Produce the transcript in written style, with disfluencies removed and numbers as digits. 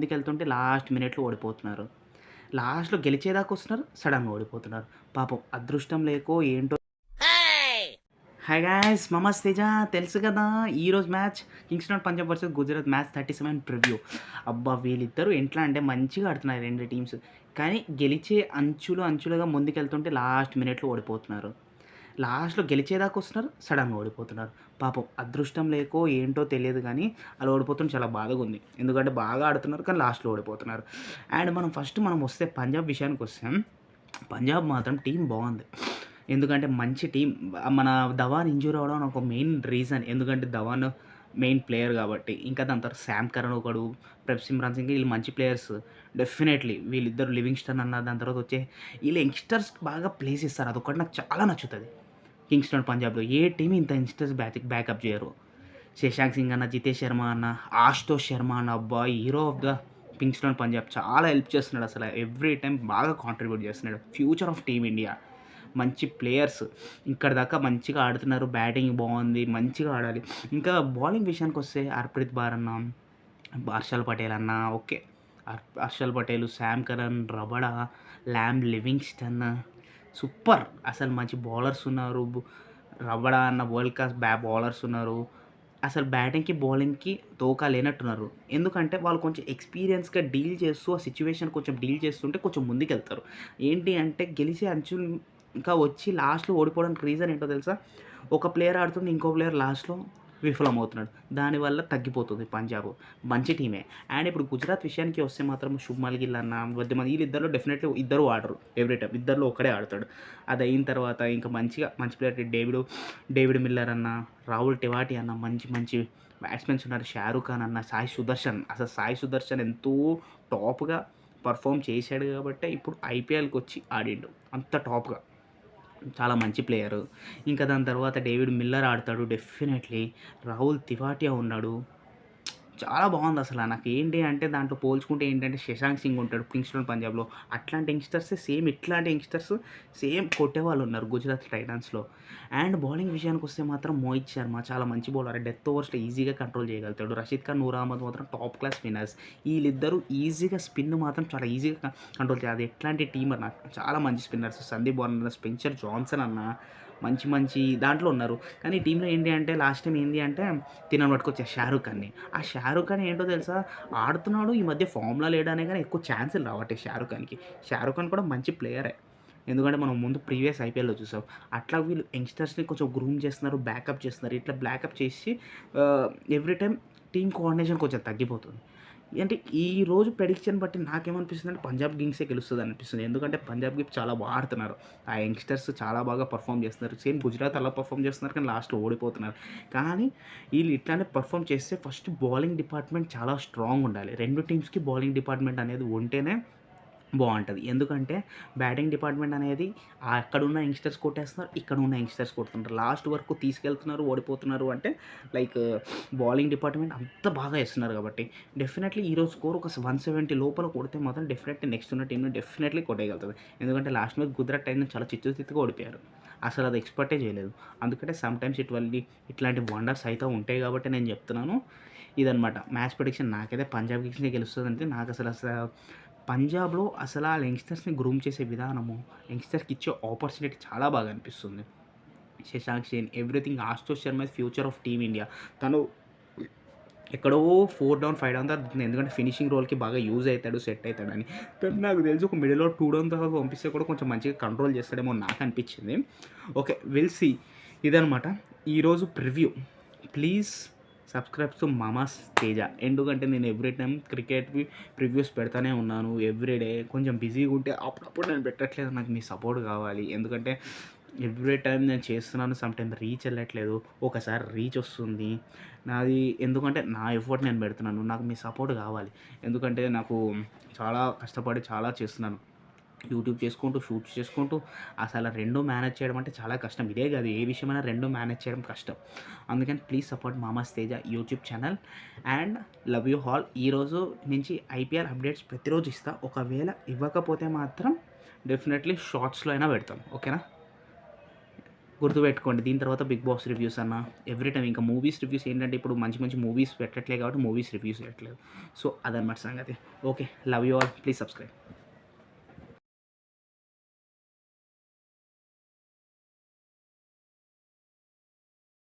ముందుకెళ్తుంటే last మినిట్‌లో ఓడిపోతున్నారు. లాస్ట్‌లో గెలిచేదాకా వస్తున్నారు. సడెన్‌గా ఓడిపోతున్నారు. పాపం అదృష్టం లేకో ఏంటో. Hi guys, Mamas Teja. తెలుసు కదా ఈరోజు మ్యాచ్ కింగ్స్టన్ Punjab versus Gujarat match 37 preview. అబ్బా, వీళ్ళిద్దరూ ఎట్లా అంటే మంచిగా ఆడుతున్నారు రెండు టీమ్స్. కానీ గెలిచే అంచులుగా ముందుకెళ్తుంటే లాస్ట్ మినిట్‌లో ఓడిపోతున్నారు. లాస్ట్‌లో గెలిచేదాకా వస్తున్నారు. సడెన్‌గా ఓడిపోతున్నారు. పాపం అదృష్టం లేకో ఏంటో తెలియదు కానీ అలా ఓడిపోతుంటే చాలా బాధగా ఉంది. ఎందుకంటే బాగా ఆడుతున్నారు కానీ లాస్ట్‌లో ఓడిపోతున్నారు. అండ్ మనం వస్తే పంజాబ్ విషయానికొస్తే పంజాబ్ మాత్రం టీం బాగుంది. ఎందుకంటే మంచి టీం. మన ధవాన్ ఇంజ్యూర్ అవ్వడం ఒక మెయిన్ రీజన్. ఎందుకంటే ధవాన్ మెయిన్ ప్లేయర్ కాబట్టి. ఇంకా దాని తర్వాత శామ్ కరణ్ ఒకడు, సిమ్రాన్ సింగ్, వీళ్ళు మంచి ప్లేయర్స్. డెఫినెట్లీ వీళ్ళిద్దరు లివింగ్స్టన్ అన్న దాని తర్వాత వచ్చే వీళ్ళు యంగ్స్టర్స్ బాగా ప్లేస్ ఇస్తారు. అదొకటి నాకు చాలా నచ్చుతుంది. కింగ్స్టన్ పంజాబ్లో ఏ టీం ఇంత యంగ్స్టర్స్ బ్యాకప్ చేయరు. శశాంక్ సింగ్ అన్న, జితేష్ శర్మ అన్న, ఆశుతోష్ శర్మ అన్న, అబ్బా hero of the Kingston Punjab. చాలా హెల్ప్ చేస్తున్నాడు అసలు. ఎవ్రీ టైం బాగా కాంట్రిబ్యూట్ చేస్తున్నాడు. Future of team India. మంచి ప్లేయర్స్ ఇక్కడ దాకా మంచిగా ఆడుతున్నారు. బ్యాటింగ్ బాగుంది, మంచిగా ఆడాలి. ఇంకా బౌలింగ్ విషయానికి వస్తే హర్ప్రీత్ బార్ అన్న, హర్షల్ పటేల్ అన్న okay. Harshal Patel, Sam Curran, Rabada, Livingstone super. అసలు మంచి బౌలర్స్ ఉన్నారు. రబడా అన్న వరల్డ్ క్లాస్ బౌలర్స్ ఉన్నారు. అసలు బ్యాటింగ్‌కి, బౌలింగ్‌కి తోకా లేనట్టున్నారు. ఎందుకంటే వాళ్ళు కొంచెం ఎక్స్‌పీరియన్స్‌గా డీల్ చేస్తూ ఆ సిట్యుయేషన్ కొంచెం డీల్ చేస్తుంటే కొంచెం ముందుకెళ్తారు. ఏంటి అంటే గెలిచే అంచులు ఇంకా వచ్చి లాస్ట్‌లో ఓడిపోవడానికి రీజన్ ఏంటో తెలుసా? ఒక ప్లేయర్ ఆడుతుంటే ఇంకో ప్లేయర్ లాస్ట్‌లో విఫలమవుతున్నాడు. దానివల్ల తగ్గిపోతుంది పంజాబ్. మంచి టీమే. అండ్ ఇప్పుడు గుజరాత్ విషయానికి వస్తే మాత్రం శుభ్‌మన్ గిల్ అన్న, వృద్ధిమాన్ వీళ్ళిద్దరిలో డెఫినెట్‌లీ ఇద్దరు ఆడరు ఎవ్రీ టైమ్. ఇద్దరిలో ఒకడే ఆడతాడు. అది అయిన తర్వాత ఇంకా మంచి ప్లేయర్ డేవిడ్ మిల్లర్ అన్న, రాహుల్ టెవాటి అన్న, మంచి బ్యాట్స్‌మెన్స్ ఉన్నారు. షారుఖ్ ఖాన్ అన్న, సాయి సుదర్శన్. అసలు సాయి సుదర్శన్ ఎంతో టాప్‌గా పర్ఫార్మ్ చేశాడు కాబట్టే ఇప్పుడు ఐపీఎల్‌కి వచ్చి ఆడిండు అంత టాప్‌గా. చాలా మంచి ప్లేయరు. ఇంకా దాని తర్వాత డేవిడ్ మిల్లర్ ఆడతాడు డెఫినెట్‌లీ. రాహుల్ తివాటియా ఉన్నాడు. చాలా బాగుందసల. నాకేంటి అంటే దాంట్లో పోల్చుకుంటే ఏంటంటే శశాంక్ సింగ్ ఉంటాడు కింగ్స్టన్ పంజాబ్‌లో. అట్లాంటి యంగ్‌స్టర్సే సేమ్ ఇట్లాంటి యంగ్‌స్టర్స్ సేమ్ కొట్టేవాళ్ళున్నారు గుజరాత్ టైటాన్స్‌లో. అండ్ బౌలింగ్ విషయానికొస్తే మాత్రం మోహిత్ శర్మ చాలా మంచి బౌలర్. డెత్ ఓవర్స్‌లో ఈజీగా కంట్రోల్ చేయగలుగుతాడు. రషీద్ ఖాన్, నూర్ అహ్మద్ మాత్రం టాప్ క్లాస్ స్పిన్నర్స్. వీళ్ళిద్దరూ ఈజీగా స్పిన్ మాత్రం చాలా ఈజీగా కంట్రోల్ చేయాలి. అది ఎట్లాంటి టీమ్ అన్న చాలా మంచి spinners. Sandeep Warner, Spencer Johnson అన్న మంచి దాంట్లో ఉన్నారు. కానీ టీంలో ఏంటి అంటే లాస్ట్ టైం ఏంటి అంటే తినని పట్టుకొచ్చా షారుఖ్ ఖాన్ని. ఆ షారుఖ్ ఖాన్ ఏంటో తెలుసా? ఆడుతున్నాడు. ఈ మధ్య ఫామ్‌లో లేడనే గానీ ఎక్కువ ఛాన్సులు రావట్లేదు షారుఖ్ ఖాన్‌కి. షారుఖ్ ఖాన్ కూడా మంచి ప్లేయరే. ఎందుకంటే మనం ముందు ప్రీవియస్ ఐపీఎల్‌లో చూసాం. అట్లా వీళ్ళు యంగ్‌స్టర్స్‌ని కొంచెం గ్రూమ్ చేస్తున్నారు, బ్యాకప్ చేస్తున్నారు. ఇట్లా బ్యాకప్ చేసి ఆహ్, ఎవ్రీ టైమ్ టీమ్ కోఆర్డినేషన్ కొంచెం తగ్గిపోతుంది. అంటే ఈరోజు ప్రెడిక్షన్ బట్టి నాకేమనిపిస్తుందంటే పంజాబ్ కింగ్సే గెలుస్తదనిపిస్తుంది. ఎందుకంటే పంజాబ్ కింగ్స్ చాలా ఆడుతున్నారు. ఆ యంగ్‌స్టర్స్ చాలా బాగా పర్ఫార్మ్ చేస్తున్నారు. సేమ్ గుజరాత్ అలా పర్ఫార్మ్ చేస్తున్నారు కానీ లాస్ట్‌లో ఓడిపోతున్నారు. కానీ ఈళ్ళు ఇట్లానే పర్ఫార్మ్ చేస్తే ఫస్ట్ బౌలింగ్ డిపార్ట్‌మెంట్ చాలా స్ట్రాంగ్ ఉండాలి. 2 టీమ్స్‌కి బౌలింగ్ డిపార్ట్‌మెంట్ అనేది ఉంటేనే బావుంటది. ఎందుకంటే బ్యాటింగ్ డిపార్ట్‌మెంట్ అనేది అక్కడున్న యంగ్‌స్టర్స్ కొట్టేస్తున్నారు. ఇక్కడున్న యంగ్‌స్టర్స్ కొడుతుంటారు. లాస్ట్ వరకు తీసుకెళ్తున్నారు, ఓడిపోతున్నారు అంటే లైక్ బౌలింగ్ డిపార్ట్‌మెంట్ అంత బాగా ఏస్తున్నారు కాబట్టి డెఫినెట్‌లీ ఈరోజు స్కోర్ ఒక 170 లోపల కొడితే మాత్రం డెఫినెట్‌లీ నెక్స్ట్ ఉన్న టీమ్‌ని డెఫినెట్‌లీ కొట్టేయగలుగుతది. ఎందుకంటే లాస్ట్ మ్యాచ్ గుజరాత్ టైటన్స్ చాలా చిత్తుగా ఓడిపోయారు. అసలు అది ఎక్స్‌పెక్టే చేయలేదు. అందుకనే సమ్‌టైమ్స్ ఇట్లాంటి వండర్స్ అయితా ఉంటాయి కాబట్టి నేను చెప్తున్నాను. ఇదనమాట మ్యాచ్ ప్రెడిక్షన్. నాకైతే పంజాబ్ కింగ్స్‌నే గెలుస్తదంటే పంజాబ్‌లో అసల ఆ యంగ్‌స్టర్స్‌ని గ్రూమ్ చేసే విధానము, యంగ్‌స్టర్స్‌కి ఇచ్చే ఆపర్చునిటీ చాలా బాగా అనిపిస్తుంది. Shashank Sen everything. Ashutosh Sharma is future of team India. తను ఎక్కడో 4 డౌన్, 5 డౌన్ తర్వాత ఎందుకంటే ఫినిషింగ్ రోల్‌కి బాగా యూజ్ అయితాడు, సెట్ అయితాడని. కానీ నాకు తెలిసి ఒక మిడిల్‌లో 2 డౌన్ తర్వాత పంపిస్తే కూడా కొంచెం మంచిగా కంట్రోల్ చేస్తాడేమో నాకు అనిపించింది. Okay, will see. ఇదనమాట ఈరోజు ప్రివ్యూ. Please subscribe to Mamas Teja. ఎందుకంటే నేను ఎవ్రీ టైమ్ క్రికెట్‌వి ప్రివ్యూస్ పెడతానే ఉన్నాను ఎవ్రీడే. కొంచెం బిజీగా ఉంటే అప్పుడప్పుడు నేను పెట్టట్లేదు. నాకు మీ సపోర్ట్ కావాలి. ఎందుకంటే ఎవ్రీ టైమ్ నేను చేస్తున్నాను. సమ్‌టైమ్ రీచ్ వెళ్ళట్లేదు. ఒకసారి రీచ్ వస్తుంది. నాది ఎందుకంటే నా ఎఫర్ట్ నేను పెడుతున్నాను. నాకు మీ సపోర్ట్ కావాలి. ఎందుకంటే నాకు చాలా కష్టపడి చాలా చేస్తున్నాను. యూట్యూబ్ చేసుకుంటూ, షూట్స్ చేసుకుంటూ అసల 2 మేనేజ్ చేయడం అంటే చాలా కష్టం. ఇదే కాదు ఏ విషయమైనా 2 మేనేజ్ చేయడం కష్టం. అందుకని please support Mamas Teja YouTube channel and love you all. ఈరోజు నుంచి ఐపీఎల్ అప్డేట్స్ ప్రతిరోజు ఇస్తా. ఒకవేళ ఇవ్వకపోతే మాత్రం డెఫినెట్లీ షార్ట్స్‌లో అయినా పెడతాం. ఓకేనా? గుర్తుపెట్టుకోండి. దీని తర్వాత బిగ్ బాస్ రివ్యూస్ అన్న ఎవ్రీ టైమ్ ఇంకా మూవీస్ రివ్యూస్ ఏంటంటే ఇప్పుడు మంచి మంచి మూవీస్ పెట్టట్లేదు కాబట్టి మూవీస్ రివ్యూస్ పెట్టట్లేదు. సో అదనమాట సంగతి. Okay, love you all, please subscribe.